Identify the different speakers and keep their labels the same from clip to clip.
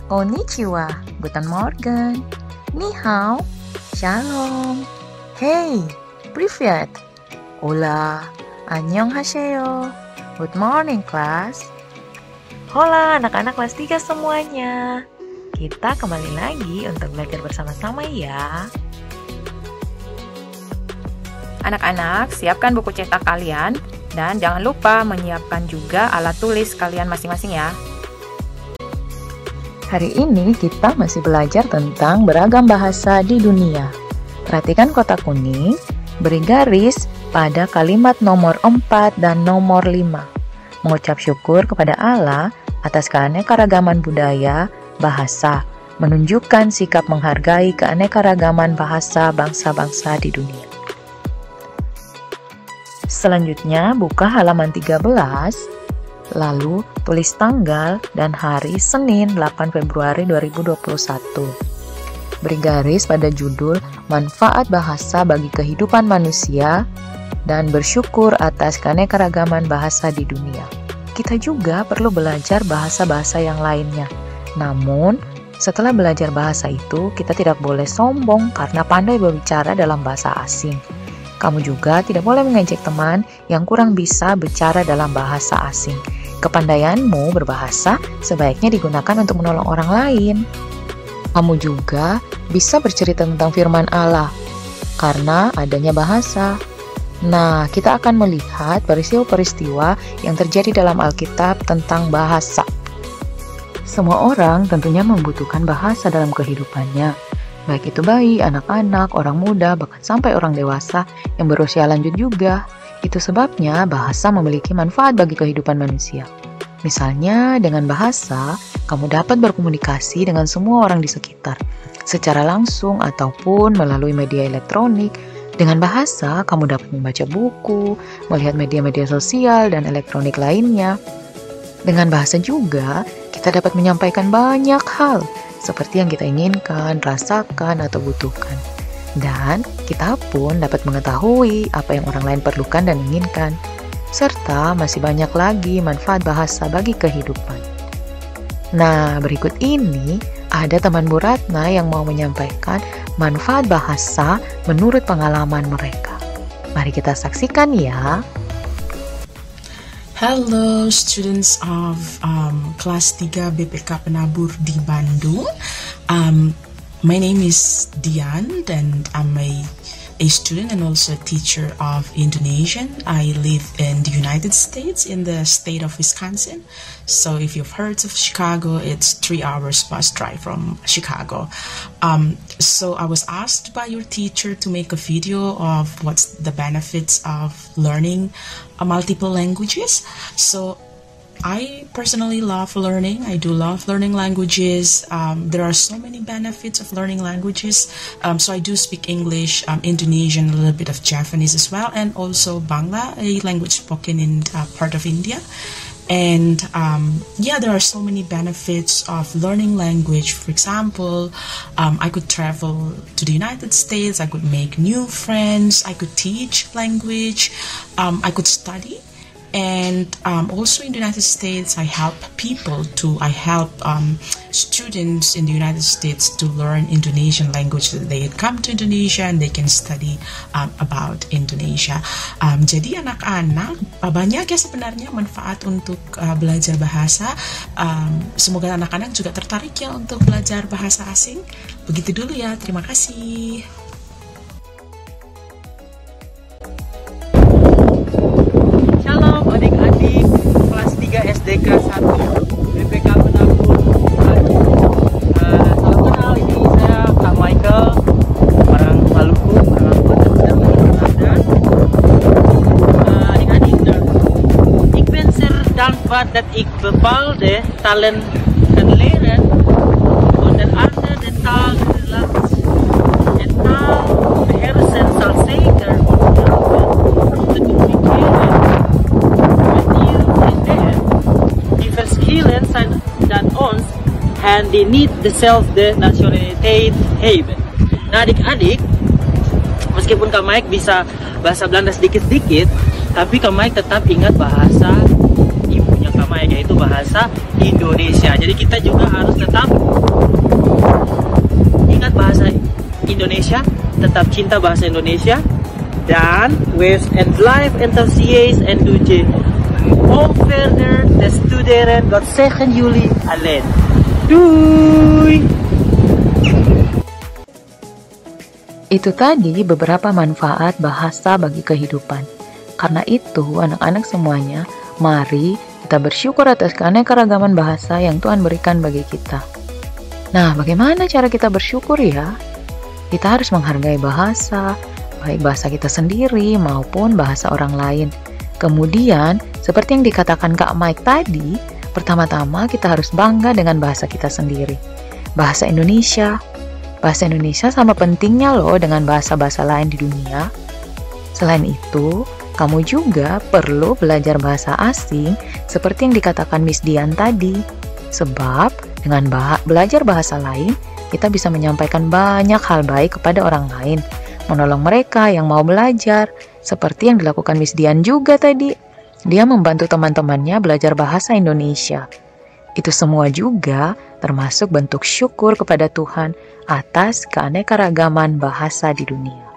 Speaker 1: Konnichiwa, Guten Morgen, Ni hao, Shalom, Hey, Privyet, Hola, Annyeonghaseyo, Good morning class. Hola anak-anak kelas 3 semuanya. Kita kembali lagi untuk belajar bersama-sama ya. Anak-anak, siapkan buku cetak kalian dan jangan lupa menyiapkan juga alat tulis kalian masing-masing ya. Hari ini kita masih belajar tentang beragam bahasa di dunia. Perhatikan kotak kuning, beri garis pada kalimat nomor 4 dan nomor 5. Mengucap syukur kepada Allah atas keanekaragaman budaya, bahasa, menunjukkan sikap menghargai keanekaragaman bahasa bangsa-bangsa di dunia. Selanjutnya, buka halaman 13. Lalu, tulis tanggal dan hari Senin 8 Februari 2021. Beri garis pada judul Manfaat Bahasa bagi Kehidupan Manusia dan bersyukur atas keanekaragaman bahasa di dunia. Kita juga perlu belajar bahasa-bahasa yang lainnya. Namun, setelah belajar bahasa itu, kita tidak boleh sombong karena pandai berbicara dalam bahasa asing. Kamu juga tidak boleh mengejek teman yang kurang bisa bicara dalam bahasa asing. Kepandaianmu berbahasa sebaiknya digunakan untuk menolong orang lain. Kamu juga bisa bercerita tentang firman Allah karena adanya bahasa. Nah, kita akan melihat peristiwa-peristiwa yang terjadi dalam Alkitab tentang bahasa. Semua orang tentunya membutuhkan bahasa dalam kehidupannya. Baik itu bayi, anak-anak, orang muda, bahkan sampai orang dewasa yang berusia lanjut juga. Itu sebabnya bahasa memiliki manfaat bagi kehidupan manusia. Misalnya, dengan bahasa, kamu dapat berkomunikasi dengan semua orang di sekitar, secara langsung ataupun melalui media elektronik. Dengan bahasa, kamu dapat membaca buku, melihat media-media sosial, dan elektronik lainnya. Dengan bahasa juga, kita dapat menyampaikan banyak hal, seperti yang kita inginkan, rasakan, atau butuhkan. Dan kita pun dapat mengetahui apa yang orang lain perlukan dan inginkan. Serta masih banyak lagi manfaat bahasa bagi kehidupan. Nah, berikut ini ada teman Bu Ratna yang mau menyampaikan manfaat bahasa menurut pengalaman mereka. Mari kita saksikan ya.
Speaker 2: Hello students of kelas 3 BPK Penabur di Bandung. My name is Dian and I'm a student and also a teacher of Indonesian. I live in the United States in the state of Wisconsin. So if you've heard of Chicago, it's 3 hours bus drive from Chicago. So I was asked by your teacher to make a video of what's the benefits of learning multiple languages. So I personally love learning. I do love learning languages. There are so many benefits of learning languages. So I do speak English, Indonesian, a little bit of Japanese as well, and also Bangla, a language spoken in part of India. And yeah, there are so many benefits of learning language. For example, I could travel to the United States, I could make new friends, I could teach language, I could study. And also in the United States, I help students in the United States to learn Indonesian language, so that they come to Indonesia and they can study about Indonesia. Jadi anak-anak, banyak ya sebenarnya manfaat untuk belajar bahasa. Semoga anak-anak juga tertarik ya untuk belajar bahasa asing. Begitu dulu ya, terima kasih.
Speaker 3: Adik-adik kelas 3 SDK 1 BPK Penabur salam kenal, ini saya Kak Michael, orang Maluku, orang Ambon dan Anda. Adik-adik, ik ben zeer dankbaar dat ik bepaalde talent kan leren onder andere de taal Nederlands. En taal beheersen zal zeker ons helpen om te communiceren. Verschillen zijn dan ons en die niet dezelfde nationaliteit hebben. Nah adik-adik, meskipun Kak Mike bisa bahasa Belanda sedikit-sedikit, tapi Kak Mike tetap ingat bahasa ibunya Kak pertama, yaitu bahasa Indonesia. Jadi kita juga harus tetap ingat bahasa Indonesia, tetap cinta bahasa Indonesia, dan with and life enthusiast and doe verder de studeren God zegen jullie alleen. Doei!
Speaker 1: Itu tadi beberapa manfaat bahasa bagi kehidupan. Karena itu, anak-anak semuanya, mari kita bersyukur atas keanekaragaman bahasa yang Tuhan berikan bagi kita. Nah, bagaimana cara kita bersyukur ya? Kita harus menghargai bahasa, baik bahasa kita sendiri maupun bahasa orang lain. Kemudian, seperti yang dikatakan Kak Mike tadi, pertama-tama kita harus bangga dengan bahasa kita sendiri. Bahasa Indonesia. Bahasa Indonesia sama pentingnya loh dengan bahasa-bahasa lain di dunia. Selain itu, kamu juga perlu belajar bahasa asing seperti yang dikatakan Miss Dian tadi. Sebab dengan belajar bahasa lain, kita bisa menyampaikan banyak hal baik kepada orang lain, menolong mereka yang mau belajar, seperti yang dilakukan Miss Dian juga tadi. Dia membantu teman-temannya belajar bahasa Indonesia. Itu semua juga termasuk bentuk syukur kepada Tuhan atas keanekaragaman bahasa di dunia.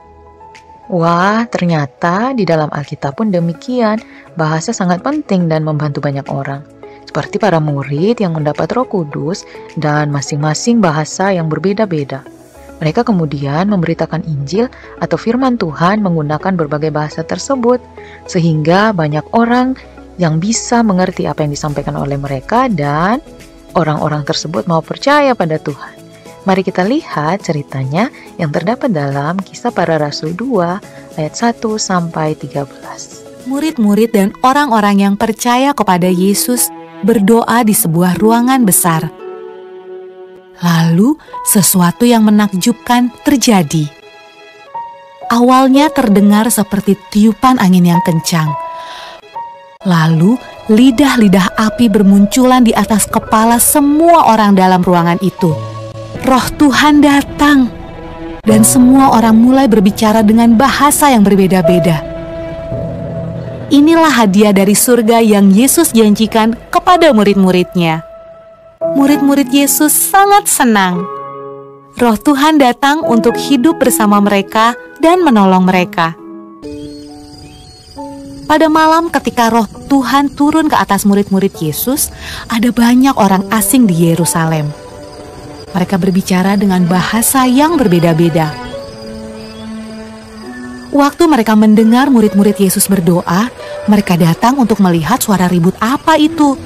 Speaker 1: Wah, ternyata di dalam Alkitab pun demikian. Bahasa sangat penting dan membantu banyak orang. Seperti para murid yang mendapat Roh Kudus dan masing-masing bahasa yang berbeda-beda. Mereka kemudian memberitakan Injil atau firman Tuhan menggunakan berbagai bahasa tersebut, sehingga banyak orang yang bisa mengerti apa yang disampaikan oleh mereka dan orang-orang tersebut mau percaya pada Tuhan. Mari kita lihat ceritanya yang terdapat dalam Kisah Para Rasul 2 ayat 1 sampai 13.
Speaker 4: Murid-murid dan orang-orang yang percaya kepada Yesus berdoa di sebuah ruangan besar. Lalu sesuatu yang menakjubkan terjadi. Awalnya terdengar seperti tiupan angin yang kencang. Lalu lidah-lidah api bermunculan di atas kepala semua orang dalam ruangan itu. Roh Tuhan datang, dan semua orang mulai berbicara dengan bahasa yang berbeda-beda. Inilah hadiah dari surga yang Yesus janjikan kepada murid-muridnya. Murid-murid Yesus sangat senang. Roh Tuhan datang untuk hidup bersama mereka dan menolong mereka. Pada malam ketika Roh Tuhan turun ke atas murid-murid Yesus, ada banyak orang asing di Yerusalem. Mereka berbicara dengan bahasa yang berbeda-beda. Waktu mereka mendengar murid-murid Yesus berdoa, mereka datang untuk melihat suara ribut apa itu.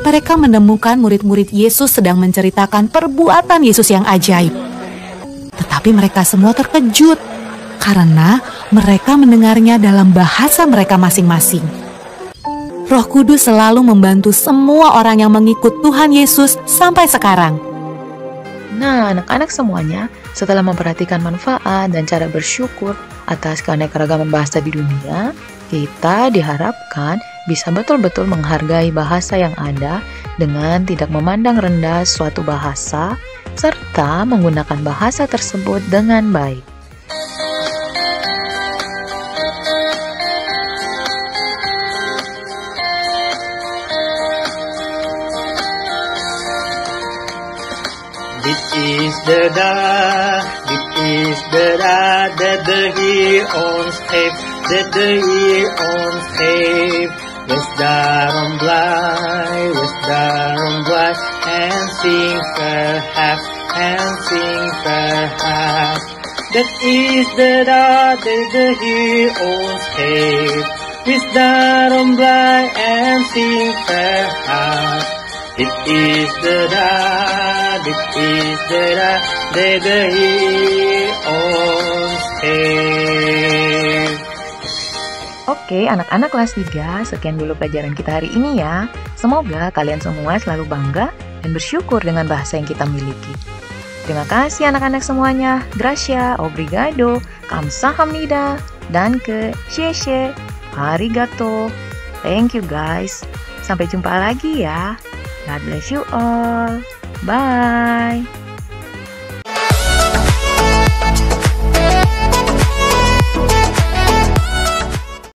Speaker 4: Mereka menemukan murid-murid Yesus sedang menceritakan perbuatan Yesus yang ajaib. Tetapi mereka semua terkejut karena mereka mendengarnya dalam bahasa mereka masing-masing. Roh Kudus selalu membantu semua orang yang mengikut Tuhan Yesus sampai sekarang.
Speaker 1: Nah, anak-anak semuanya, setelah memperhatikan manfaat dan cara bersyukur atas keanekaragaman bahasa di dunia, kita diharapkan bisa betul-betul menghargai bahasa yang ada dengan tidak memandang rendah suatu bahasa, serta menggunakan bahasa tersebut dengan baik.
Speaker 3: Dit is de dag dat de Heer ons geeft, dat de Heer ons geeft. Wees daarom blij, en zing verhef, Dat is de dag dat de Heer ons geeft. Wees daarom blij en zing verhef. Dit is de dag dat de Heer ons geeft.
Speaker 1: Oke, anak-anak kelas 3, sekian dulu pelajaran kita hari ini ya. Semoga kalian semua selalu bangga dan bersyukur dengan bahasa yang kita miliki. Terima kasih anak-anak semuanya. Gracia, obrigado, kamsahamnida, danke, sheshe, arigato. Thank you guys. Sampai jumpa lagi ya. God bless you all. Bye.